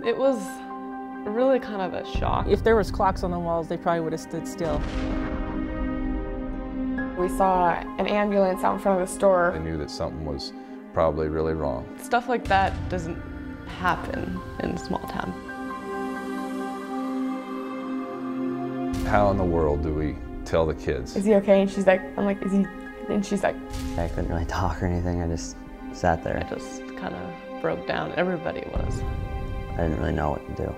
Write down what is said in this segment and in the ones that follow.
It was really kind of a shock. If there was clocks on the walls, they probably would have stood still. We saw an ambulance out in front of the store. I knew that something was probably really wrong. Stuff like that doesn't happen in a small town. How in the world do we tell the kids? Is he okay? And she's like, I'm like, is he? And she's like, I couldn't really talk or anything. I just sat there. I just kind of broke down. Everybody was. I didn't really know what to do.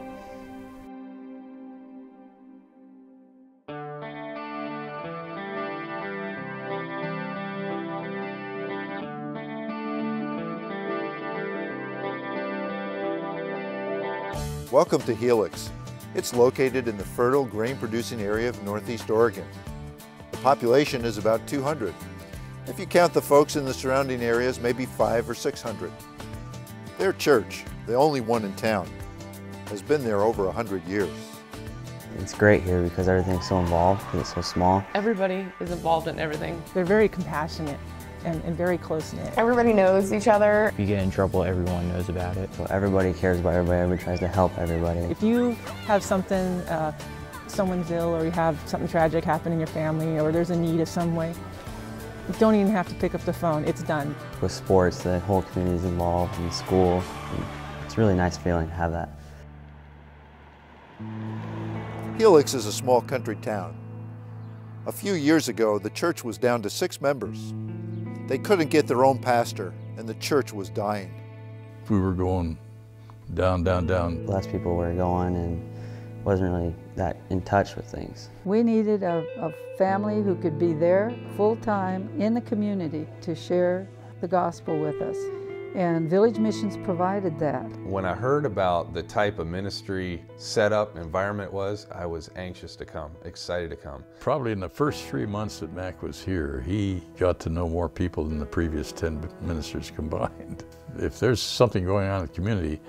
Welcome to Helix. It's located in the fertile grain-producing area of Northeast Oregon. The population is about 200. If you count the folks in the surrounding areas, maybe 500 or 600. Their church, the only one in town, has been there over 100 years. It's great here because everything's so involved and it's so small. Everybody is involved in everything. They're very compassionate and very close-knit. everybody knows each other. If you get in trouble, everyone knows about it. So everybody cares about everybody, everybody tries to help everybody. If you have something, someone's ill, or you have something tragic happen in your family, or there's a need of some way, you don't even have to pick up the phone, it's done. With sports, the whole community is involved, in school. And it's a really nice feeling to have that. Helix is a small country town. A few years ago, the church was down to 6 members. They couldn't get their own pastor, and the church was dying. We were going down, down, down. Less people were going and wasn't really that in touch with things. We needed a family who could be there full-time in the community to share the gospel with us. And Village Missions provided that. When I heard about the type of ministry setup, environment was, I was anxious to come, excited to come. Probably in the first 3 months that Mac was here, he got to know more people than the previous 10 ministers combined. If there's something going on in the community,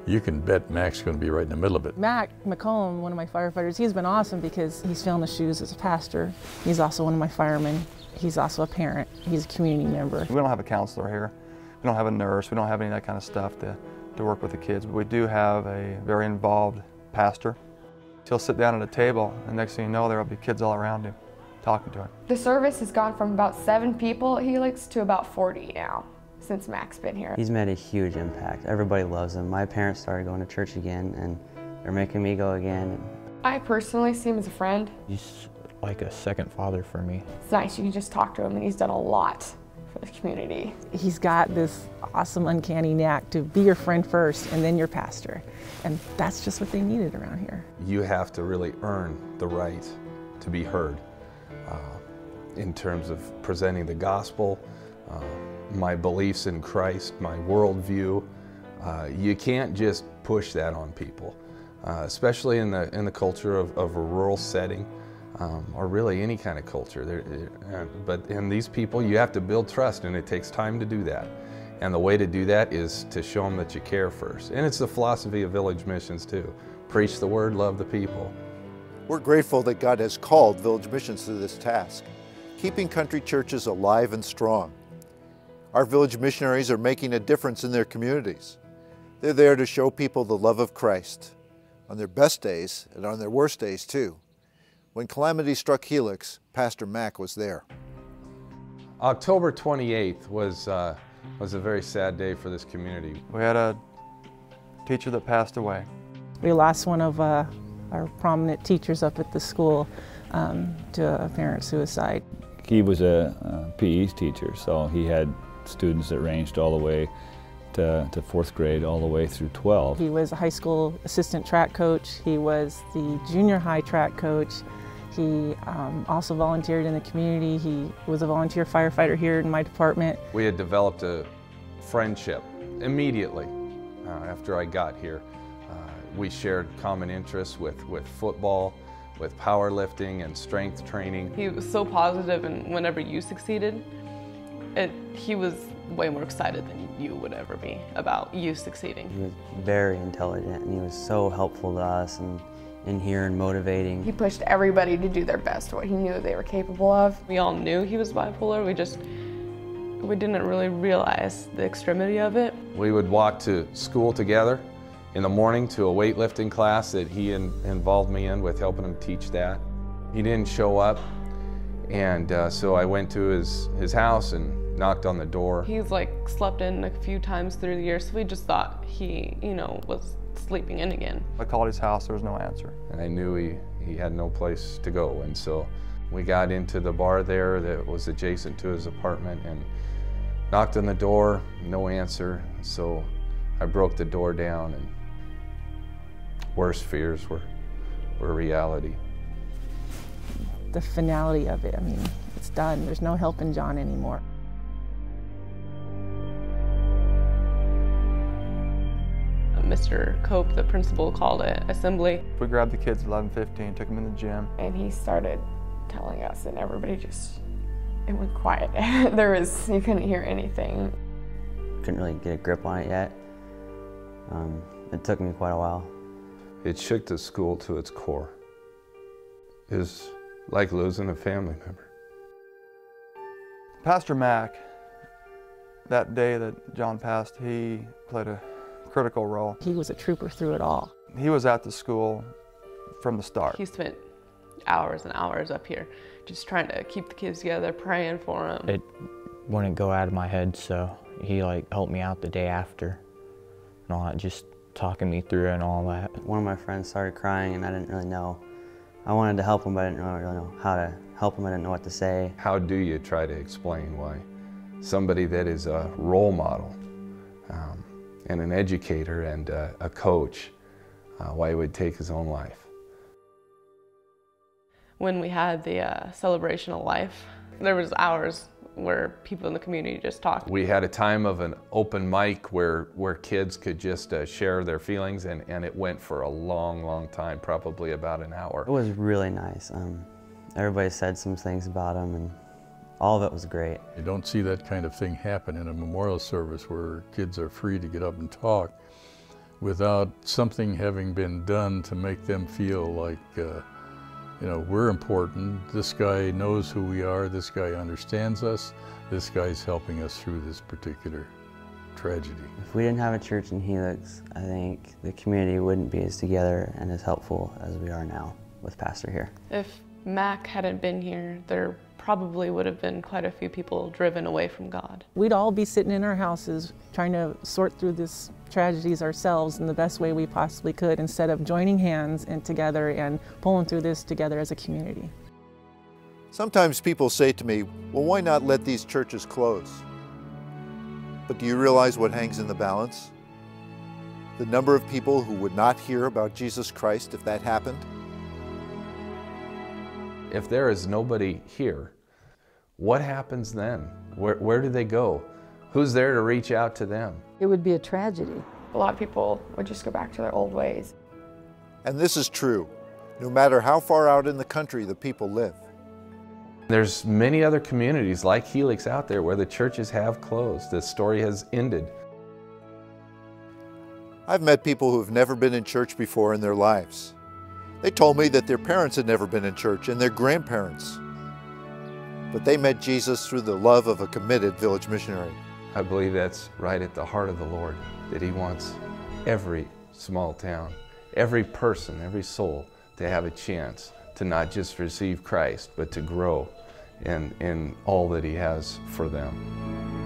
you can bet Mac's going to be right in the middle of it. Mac McComb, one of my firefighters, he's been awesome because he's filling the shoes as a pastor. He's also one of my firemen. He's also a parent. He's a community member. We don't have a counselor here. We don't have a nurse. We don't have any of that kind of stuff to work with the kids. But we do have a very involved pastor. He'll sit down at a table, and next thing you know, there will be kids all around him talking to him. The service has gone from about 7 people at Helix to about 40 now, since Mac's been here. He's made a huge impact. Everybody loves him. My parents started going to church again, and they're making me go again. I personally see him as a friend. He's like a second father for me. It's nice, you can just talk to him, and he's done a lot for the community. He's got this awesome, uncanny knack to be your friend first and then your pastor. And that's just what they needed around here. You have to really earn the right to be heard in terms of presenting the gospel, my beliefs in Christ, my worldview. You can't just push that on people, especially in the culture of a rural setting. Or really any kind of culture. But in these people, you have to build trust, and it takes time to do that. And the way to do that is to show them that you care first. And it's the philosophy of Village Missions too. Preach the word, love the people. We're grateful that God has called Village Missions to this task, keeping country churches alive and strong. Our Village Missionaries are making a difference in their communities. They're there to show people the love of Christ on their best days and on their worst days too. When calamity struck Helix, Pastor Mac was there. October 28th was a very sad day for this community. We had a teacher that passed away. We lost one of our prominent teachers up at the school to apparent suicide. He was a PE teacher, so he had students that ranged all the way to 4th grade all the way through 12. He was a high school assistant track coach. He was the junior high track coach. He also volunteered in the community. He was a volunteer firefighter here in my department. We had developed a friendship immediately after I got here. We shared common interests with football, with powerlifting and strength training. He was so positive, and whenever you succeeded, he was way more excited than you would ever be about you succeeding. He was very intelligent, and he was so helpful to us and in here and motivating. He pushed everybody to do their best, what he knew they were capable of. We all knew he was bipolar. We didn't really realize the extremity of it. We would walk to school together, in the morning to a weightlifting class that he involved me in with helping him teach that. He didn't show up, and so I went to his house and knocked on the door. He's like slept in a few times through the year, so we just thought he, was sleeping in again. I called his house, there was no answer. And I knew he had no place to go, and so we got into the bar there that was adjacent to his apartment and knocked on the door, no answer. So I broke the door down, and worst fears were reality. The finality of it, it's done. There's no helping John anymore. Mr. Cope, the principal, called it assembly. We grabbed the kids at 11:15, took them in the gym. And he started telling us, and everybody it went quiet. You couldn't hear anything. Couldn't really get a grip on it yet. It took me quite a while. It shook the school to its core. It was like losing a family member. Pastor Mac, that day that John passed, he played a critical role. He was a trooper through it all. He was at the school from the start. He spent hours and hours up here just trying to keep the kids together, praying for them. It wouldn't go out of my head, so he helped me out the day after and all that, just talking me through it and all that. One of my friends started crying and I didn't really know. I wanted to help him, but I didn't really know how to help him. I didn't know what to say. How do you try to explain why somebody that is a role model and an educator and a coach, why he would take his own life? When we had the celebration of life, there was hours where people in the community just talked. We had a time of an open mic where kids could just share their feelings, and it went for a long time, probably about an hour. It was really nice. Everybody said some things about him, and all of it was great. You don't see that kind of thing happen in a memorial service where kids are free to get up and talk without something having been done to make them feel like we're important. This guy knows who we are. This guy understands us. This guy's helping us through this particular tragedy. If we didn't have a church in Helix, I think the community wouldn't be as together and as helpful as we are now with Pastor here. If Mac hadn't been here, there probably would have been quite a few people driven away from God. We'd all be sitting in our houses trying to sort through these tragedies ourselves in the best way we possibly could, instead of joining hands and together and pulling through this together as a community. Sometimes people say to me, well, why not let these churches close? But do you realize what hangs in the balance? The number of people who would not hear about Jesus Christ if that happened? If there is nobody here, what happens then? Where do they go? Who's there to reach out to them? It would be a tragedy. A lot of people would just go back to their old ways. And this is true, no matter how far out in the country the people live. There's many other communities like Helix out there where the churches have closed. The story has ended. I've met people who have never been in church before in their lives. They told me that their parents had never been in church and their grandparents. But they met Jesus through the love of a committed village missionary. I believe that's right at the heart of the Lord, that He wants every small town, every person, every soul to have a chance to not just receive Christ, but to grow in all that He has for them.